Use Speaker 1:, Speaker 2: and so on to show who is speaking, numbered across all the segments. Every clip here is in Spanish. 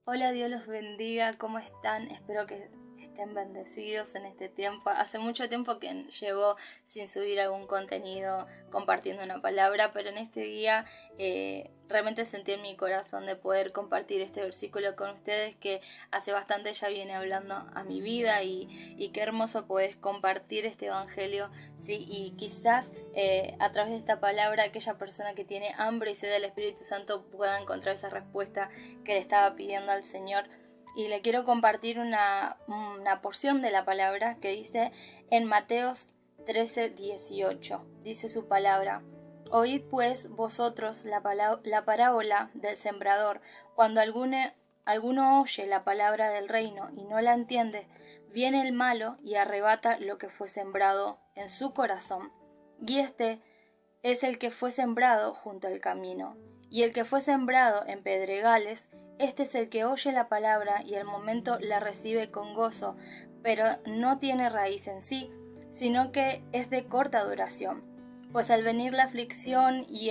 Speaker 1: Hola, Dios los bendiga, ¿cómo están? Espero que estén bendecidos en este tiempo. Hace mucho tiempo que llevo sin subir algún contenido compartiendo una palabra, pero en este día realmente sentí en mi corazón de poder compartir este versículo con ustedes que hace bastante ya viene hablando a mi vida y qué hermoso poder compartir este evangelio, ¿sí? Y quizás a través de esta palabra aquella persona que tiene hambre y sed del Espíritu Santo pueda encontrar esa respuesta que le estaba pidiendo al Señor. Y le quiero compartir una porción de la palabra que dice en Mateos 13:18. Dice su palabra: Oíd pues vosotros la parábola del sembrador. Cuando alguno oye la palabra del reino y no la entiende, viene el malo y arrebata lo que fue sembrado en su corazón. Y este es el que fue sembrado junto al camino. Y el que fue sembrado en pedregales, este es el que oye la palabra y al momento la recibe con gozo, pero no tiene raíz en sí, sino que es de corta duración. Pues al venir la aflicción y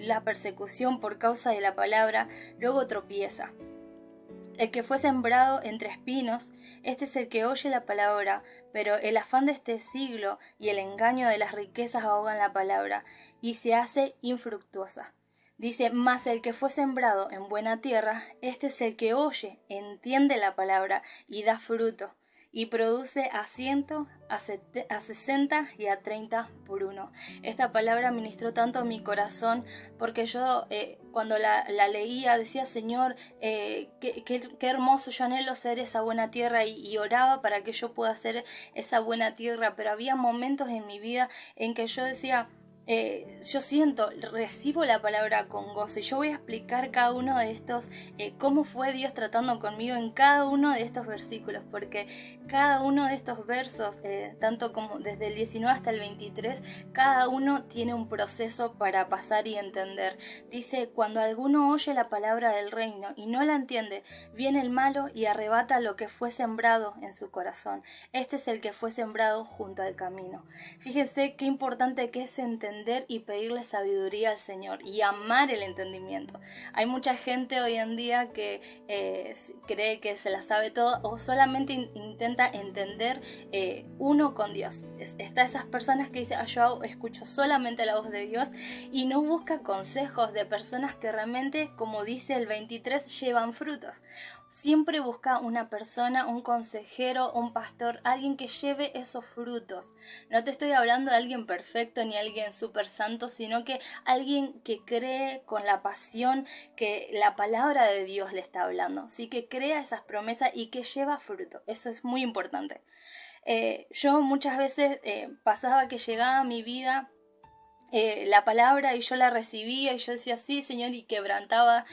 Speaker 1: la persecución por causa de la palabra, luego tropieza. El que fue sembrado entre espinos, este es el que oye la palabra, pero el afán de este siglo y el engaño de las riquezas ahogan la palabra, y se hace infructuosa. Dice: mas el que fue sembrado en buena tierra, este es el que oye, entiende la palabra, y da fruto, y produce a 100, a 60 y a 30 por uno. Esta palabra ministró tanto a mi corazón porque yo cuando la leía decía: Señor, qué hermoso, yo anhelo ser esa buena tierra y oraba para que yo pueda ser esa buena tierra, pero había momentos en mi vida en que yo decía: yo siento, recibo la palabra con gozo, y yo voy a explicar cada uno de estos, cómo fue Dios tratando conmigo en cada uno de estos versículos, porque cada uno de estos versos, tanto como desde el 19 hasta el 23, cada uno tiene un proceso para pasar y entender. Dice: cuando alguno oye la palabra del reino y no la entiende, viene el malo y arrebata lo que fue sembrado en su corazón. Este es el que fue sembrado junto al camino. Fíjese qué importante que es entender y pedirle sabiduría al Señor y amar el entendimiento. Hay mucha gente hoy en día que cree que se la sabe todo o solamente intenta entender uno con Dios. Está esas personas que dicen: yo escucho solamente la voz de Dios, y no busca consejos de personas que realmente, como dice el 23, llevan frutos. Siempre busca una persona, un consejero, un pastor, alguien que lleve esos frutos. No te estoy hablando de alguien perfecto ni alguien súper santo, sino que alguien que cree con la pasión que la palabra de Dios le está hablando. Sí, que crea esas promesas y que lleva fruto. Eso es muy importante. Yo muchas veces pasaba que llegaba a mi vida la palabra y yo la recibía y yo decía: sí, Señor, y quebrantaba.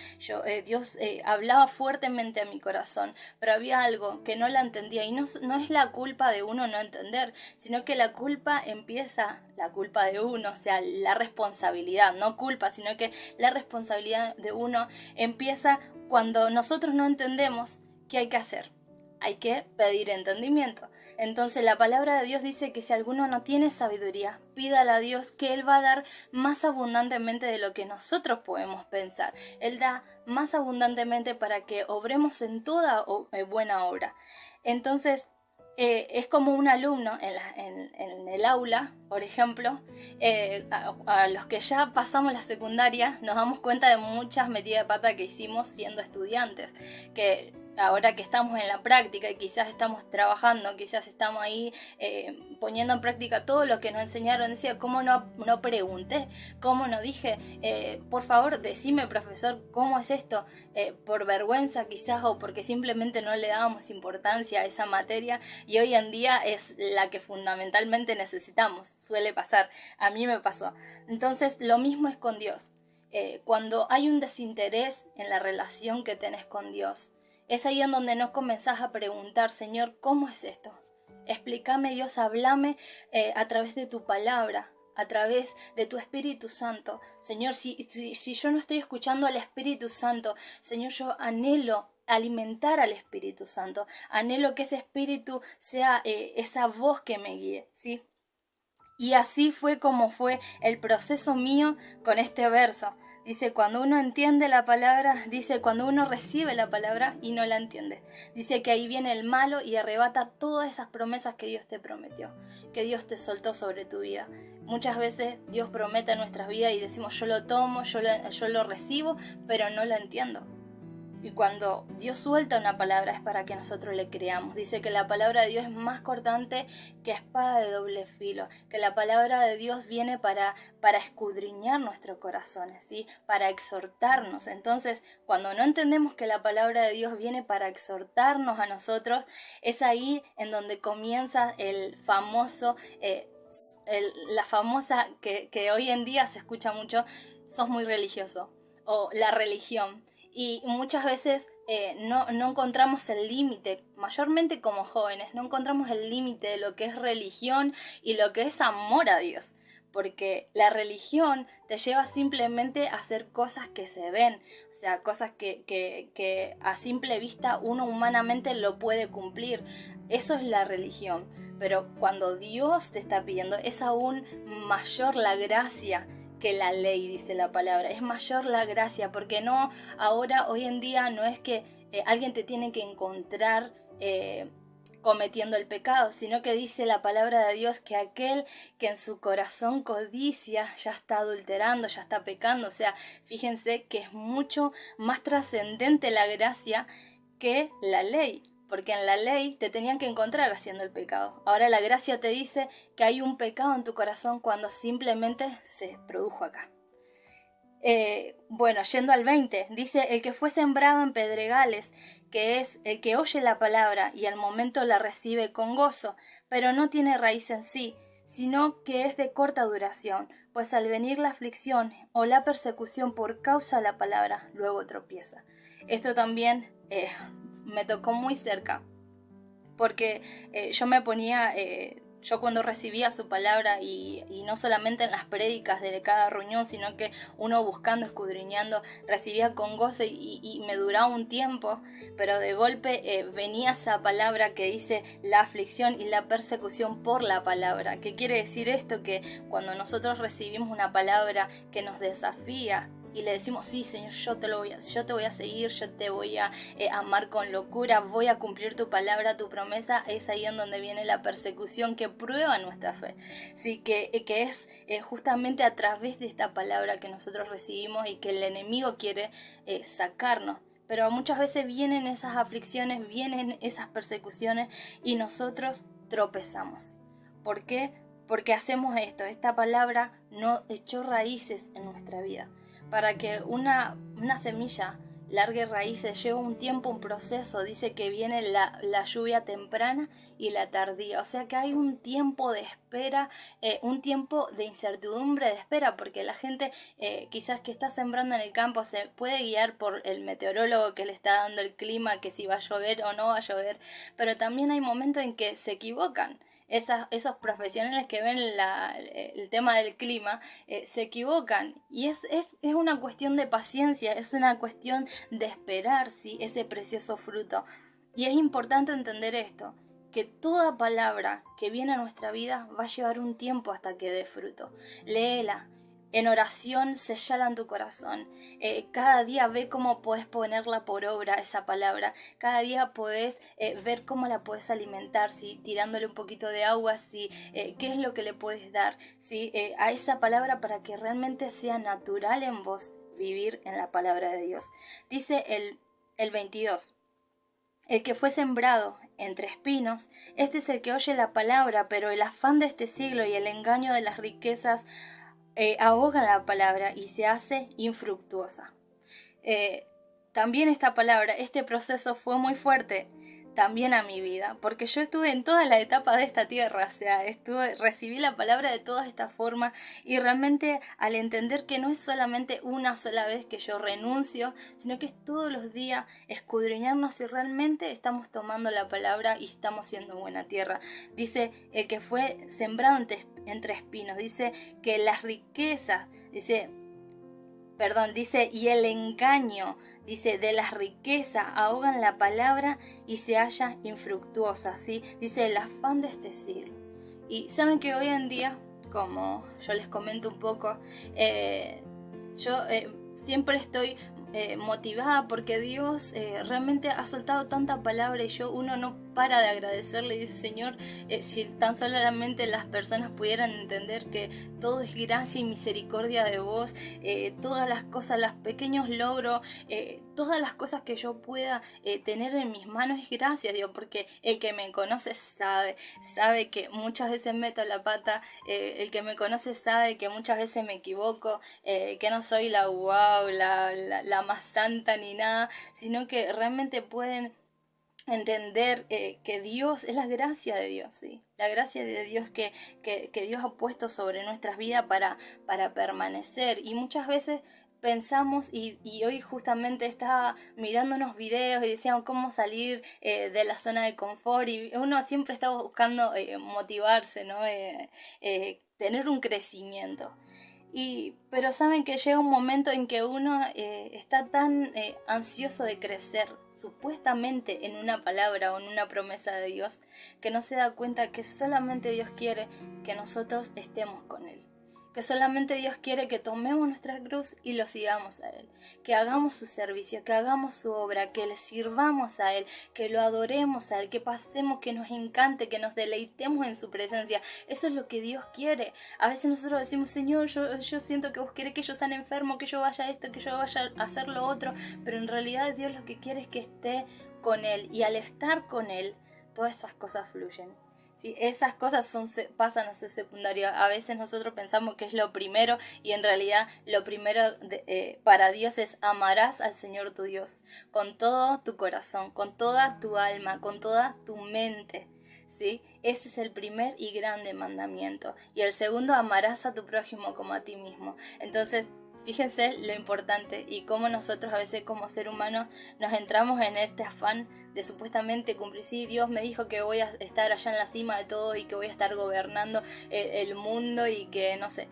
Speaker 1: Dios hablaba fuertemente a mi corazón, pero había algo que no la entendía, y no es la culpa de uno no entender, sino que la culpa de uno, o sea, la responsabilidad, no culpa, sino que la responsabilidad de uno empieza cuando nosotros no entendemos. ¿Qué hay que hacer? Hay que pedir entendimiento. Entonces la palabra de Dios dice que si alguno no tiene sabiduría, pídala a Dios, que Él va a dar más abundantemente de lo que nosotros podemos pensar. Él da más abundantemente para que obremos en toda buena obra. Entonces es como un alumno en el aula, por ejemplo, a los que ya pasamos la secundaria nos damos cuenta de muchas metidas de pata que hicimos siendo estudiantes, que ahora que estamos en la práctica y quizás estamos trabajando, quizás estamos ahí poniendo en práctica todo lo que nos enseñaron, decía: ¿cómo no pregunté? ¿Cómo no dije? Por favor, decime, profesor, ¿cómo es esto? Por vergüenza quizás, o porque simplemente no le dábamos importancia a esa materia, y hoy en día es la que fundamentalmente necesitamos. Suele pasar, a mí me pasó. Entonces lo mismo es con Dios. Cuando hay un desinterés en la relación que tenés con Dios, es ahí en donde no comenzás a preguntar: Señor, ¿cómo es esto? Explícame, Dios, háblame a través de tu palabra, a través de tu Espíritu Santo. Señor, si yo no estoy escuchando al Espíritu Santo, Señor, yo anhelo alimentar al Espíritu Santo. Anhelo que ese Espíritu sea esa voz que me guíe, ¿sí? Y así fue como fue el proceso mío con este verso. Dice, cuando uno entiende la palabra, dice, cuando uno recibe la palabra y no la entiende. Dice que ahí viene el malo y arrebata todas esas promesas que Dios te prometió, que Dios te soltó sobre tu vida. Muchas veces Dios promete en nuestras vidas y decimos, yo lo tomo, yo lo recibo, pero no lo entiendo. Y cuando Dios suelta una palabra es para que nosotros le creamos. Dice que la palabra de Dios es más cortante que espada de doble filo, que la palabra de Dios viene para escudriñar nuestros corazones, ¿sí? Para exhortarnos. Entonces, cuando no entendemos que la palabra de Dios viene para exhortarnos a nosotros, es ahí en donde comienza el famoso, la famosa que hoy en día se escucha mucho, sos muy religioso, o la religión. Y muchas veces no encontramos el límite, mayormente como jóvenes, no encontramos el límite de lo que es religión y lo que es amor a Dios. Porque la religión te lleva simplemente a hacer cosas que se ven, o sea, cosas que a simple vista uno humanamente lo puede cumplir. Eso es la religión. Pero cuando Dios te está pidiendo, es aún mayor la gracia que la ley, dice la palabra. Es mayor la gracia, porque no, ahora, hoy en día, no es que alguien te tiene que encontrar cometiendo el pecado, sino que dice la palabra de Dios que aquel que en su corazón codicia ya está adulterando, ya está pecando. O sea, fíjense que es mucho más trascendente la gracia que la ley. Porque en la ley te tenían que encontrar haciendo el pecado. Ahora la gracia te dice que hay un pecado en tu corazón cuando simplemente se produjo acá. Bueno, yendo al 20, dice, el que fue sembrado en pedregales, que es el que oye la palabra y al momento la recibe con gozo, pero no tiene raíz en sí, sino que es de corta duración, pues al venir la aflicción o la persecución por causa de la palabra, luego tropieza. Esto también me tocó muy cerca, porque yo me ponía, yo cuando recibía su palabra y no solamente en las prédicas de cada reunión, sino que uno buscando, escudriñando, recibía con gozo y me duraba un tiempo, pero de golpe venía esa palabra que dice la aflicción y la persecución por la palabra. ¿Qué quiere decir esto? Que cuando nosotros recibimos una palabra que nos desafía, y le decimos, sí, Señor, yo te voy a seguir, yo te voy a amar con locura, voy a cumplir tu palabra, tu promesa, es ahí en donde viene la persecución que prueba nuestra fe. Sí, que es justamente a través de esta palabra que nosotros recibimos y que el enemigo quiere sacarnos. Pero muchas veces vienen esas aflicciones, vienen esas persecuciones y nosotros tropezamos. ¿Por qué? Porque hacemos esto, esta palabra no echó raíces en nuestra vida. Para que una semilla largue raíces lleva un tiempo, un proceso. Dice que viene la lluvia temprana y la tardía. O sea que hay un tiempo de espera, un tiempo de incertidumbre de espera, porque la gente quizás que está sembrando en el campo se puede guiar por el meteorólogo que le está dando el clima, que si va a llover o no va a llover, pero también hay momentos en que se equivocan. Esos profesionales que ven el tema del clima se equivocan y es una cuestión de paciencia, es una cuestión de esperar, ¿sí?, ese precioso fruto. Y es importante entender esto, que toda palabra que viene a nuestra vida va a llevar un tiempo hasta que dé fruto. Léela. En oración, sellala en tu corazón. Cada día ve cómo podés ponerla por obra, esa palabra. Cada día podés ver cómo la podés alimentar, ¿sí?, tirándole un poquito de agua, ¿sí?, qué es lo que le puedes dar, ¿sí?, a esa palabra para que realmente sea natural en vos vivir en la palabra de Dios. Dice el 22. El que fue sembrado entre espinos, este es el que oye la palabra, pero el afán de este siglo y el engaño de las riquezas ahogan la palabra y se hace infructuosa. También esta palabra, este proceso fue muy fuerte también a mi vida, porque yo estuve en toda la etapa de esta tierra, o sea, recibí la palabra de toda esta forma y realmente al entender que no es solamente una sola vez que yo renuncio, sino que es todos los días escudriñarnos si realmente estamos tomando la palabra y estamos siendo buena tierra. Dice, el que fue sembrado entre espinos, dice que las riquezas, dice, y el engaño, dice, de las riquezas ahogan la palabra y se halla infructuosa, ¿sí? Dice, el afán de este siglo. Y saben que hoy en día, como yo les comento un poco, yo siempre estoy motivada porque Dios realmente ha soltado tanta palabra y uno no para de agradecerle y dice, Señor, si tan solamente las personas pudieran entender que todo es gracia y misericordia de vos, todas las cosas, los pequeños logros, todas las cosas que yo pueda tener en mis manos es gracias, Dios, porque el que me conoce sabe que muchas veces meto la pata, el que me conoce sabe que muchas veces me equivoco, que no soy la wow, la más santa ni nada, sino que realmente pueden entender que Dios es la gracia de Dios, ¿sí? La gracia de Dios que Dios ha puesto sobre nuestras vidas para permanecer. Y muchas veces pensamos, y hoy justamente estaba mirando unos videos y decían cómo salir de la zona de confort, y uno siempre está buscando motivarse, ¿no? Tener un crecimiento. Pero saben que llega un momento en que uno está tan ansioso de crecer, supuestamente en una palabra o en una promesa de Dios, que no se da cuenta que solamente Dios quiere que nosotros estemos con Él. Que solamente Dios quiere que tomemos nuestra cruz y lo sigamos a Él. Que hagamos su servicio, que hagamos su obra, que le sirvamos a Él, que lo adoremos a Él, que pasemos, que nos encante, que nos deleitemos en su presencia. Eso es lo que Dios quiere. A veces nosotros decimos, Señor, yo siento que vos querés que yo sane enfermo, que yo vaya a esto, que yo vaya a hacer lo otro. Pero en realidad Dios lo que quiere es que esté con Él. Y al estar con Él, todas esas cosas fluyen. Sí, esas cosas pasan a ser secundarias. A veces nosotros pensamos que es lo primero y en realidad lo primero para Dios es amarás al Señor tu Dios con todo tu corazón, con toda tu alma, con toda tu mente. ¿Sí? Ese es el primer y grande mandamiento. Y el segundo, amarás a tu prójimo como a ti mismo. Entonces, fíjense lo importante y cómo nosotros a veces como ser humanos nos entramos en este afán de supuestamente cumplir. Sí, Dios me dijo que voy a estar allá en la cima de todo y que voy a estar gobernando el mundo y que, no sé,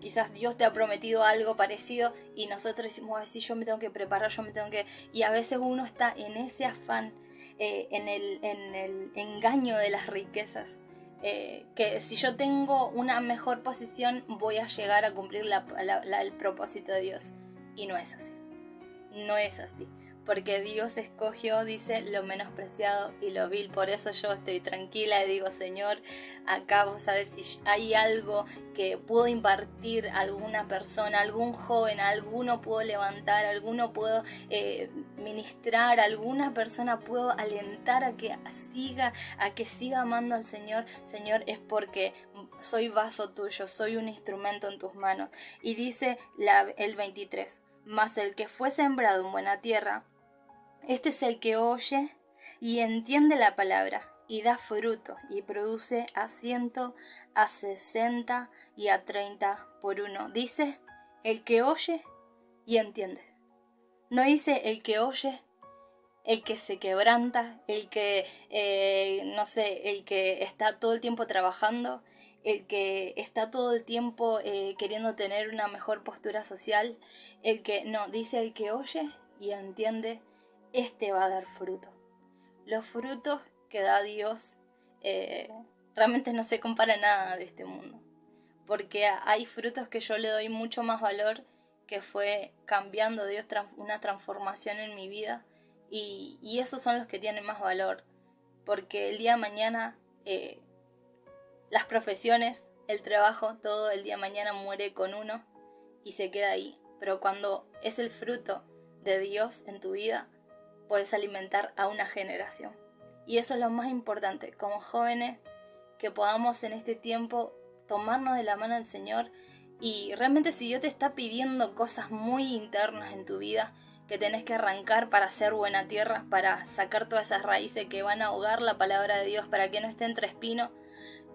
Speaker 1: quizás Dios te ha prometido algo parecido y nosotros decimos, sí, yo me tengo que preparar, Y a veces uno está en ese afán, en el engaño de las riquezas. Que si yo tengo una mejor posición voy a llegar a cumplir el propósito de Dios. Y no es así. No es así. Porque Dios escogió, dice, lo menospreciado y lo vil. Por eso yo estoy tranquila y digo, Señor, acá vos sabés si hay algo que puedo impartir a alguna persona, algún joven, a alguno puedo levantar, a alguno puedo ministrar, a alguna persona puedo alentar a que siga amando al Señor. Señor, es porque soy vaso tuyo, soy un instrumento en tus manos. Y dice el 23, mas el que fue sembrado en buena tierra, este es el que oye y entiende la palabra y da fruto y produce a 100, a 60 y a 30 por uno. Dice el que oye y entiende. No dice el que oye, el que se quebranta, el que, el que está todo el tiempo trabajando, el que está todo el tiempo queriendo tener una mejor postura social, dice el que oye y entiende, este va a dar fruto. Los frutos que da Dios realmente no se compara a nada de este mundo, porque hay frutos que yo le doy mucho más valor, que fue cambiando Dios una transformación en mi vida, y esos son los que tienen más valor, porque el día de mañana las profesiones, el trabajo, todo el día de mañana muere con uno y se queda ahí, pero cuando es el fruto de Dios en tu vida, puedes alimentar a una generación. Y eso es lo más importante, como jóvenes, que podamos en este tiempo tomarnos de la mano del Señor. Y realmente si Dios te está pidiendo cosas muy internas en tu vida, que tenés que arrancar para ser buena tierra, para sacar todas esas raíces que van a ahogar la palabra de Dios, para que no esté entre espinos.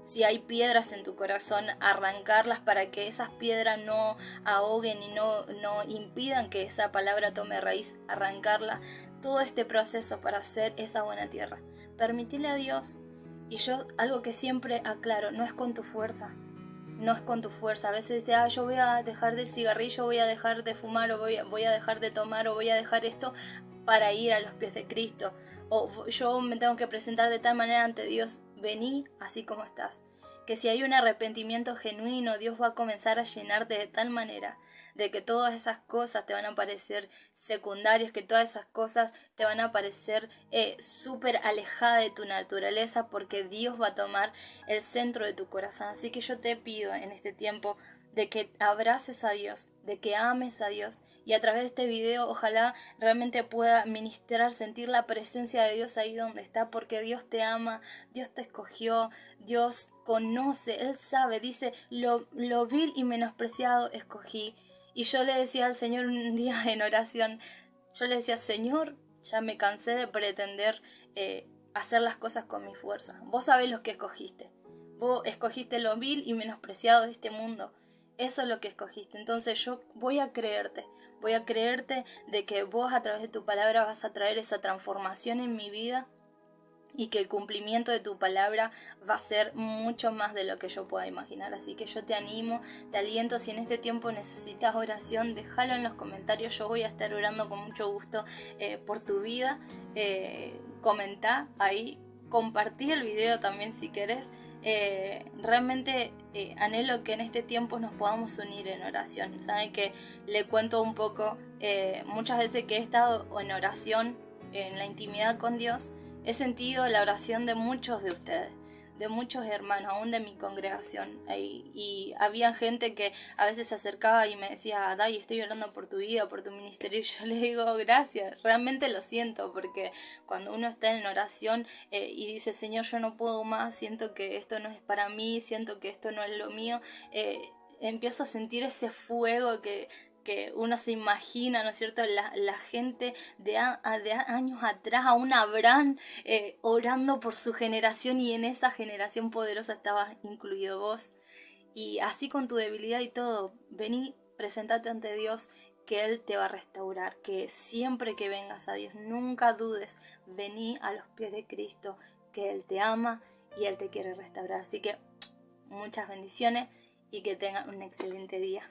Speaker 1: Si hay piedras en tu corazón, arrancarlas para que esas piedras no ahoguen y no impidan que esa palabra tome raíz, arrancarla. Todo este proceso para hacer esa buena tierra. Permitirle a Dios, y yo algo que siempre aclaro, no es con tu fuerza. No es con tu fuerza. A veces dice, yo voy a dejar del cigarrillo, voy a dejar de fumar, o voy a dejar de tomar, o voy a dejar esto para ir a los pies de Cristo. O yo me tengo que presentar de tal manera ante Dios. Vení así como estás. Que si hay un arrepentimiento genuino, Dios va a comenzar a llenarte de tal manera de que todas esas cosas te van a parecer secundarias, que todas esas cosas te van a parecer súper alejadas de tu naturaleza, porque Dios va a tomar el centro de tu corazón. Así que yo te pido en este tiempo de que abraces a Dios, de que ames a Dios, y a través de este video ojalá realmente pueda ministrar, sentir la presencia de Dios ahí donde está, porque Dios te ama, Dios te escogió, Dios conoce, Él sabe, dice, lo vil y menospreciado escogí. Y yo le decía al Señor un día en oración, yo le decía, Señor, ya me cansé de pretender hacer las cosas con mi fuerza. Vos sabés lo que escogiste. Vos escogiste lo vil y menospreciado de este mundo. Eso es lo que escogiste. Entonces yo voy a creerte de que vos a través de tu palabra vas a traer esa transformación en mi vida, y que el cumplimiento de tu palabra va a ser mucho más de lo que yo pueda imaginar. Así que yo te animo, te aliento. Si en este tiempo necesitas oración, déjalo en los comentarios. Yo voy a estar orando con mucho gusto por tu vida. Comentá ahí, compartí el video también si querés. Realmente anhelo que en este tiempo nos podamos unir en oración. Saben que le cuento un poco, muchas veces que he estado en oración, en la intimidad con Dios, he sentido la oración de muchos de ustedes, de muchos hermanos, aún de mi congregación. Y había gente que a veces se acercaba y me decía, Day, estoy orando por tu vida, por tu ministerio. Y yo le digo, gracias, realmente lo siento, porque cuando uno está en oración y dice, Señor, yo no puedo más, siento que esto no es para mí, siento que esto no es lo mío, empiezo a sentir ese fuego que uno se imagina, ¿no es cierto? La gente de años atrás, aún Abraham orando por su generación, y en esa generación poderosa estabas incluido vos. Y así con tu debilidad y todo, vení, presentate ante Dios, que Él te va a restaurar, que siempre que vengas a Dios, nunca dudes, vení a los pies de Cristo, que Él te ama y Él te quiere restaurar. Así que muchas bendiciones y que tengan un excelente día.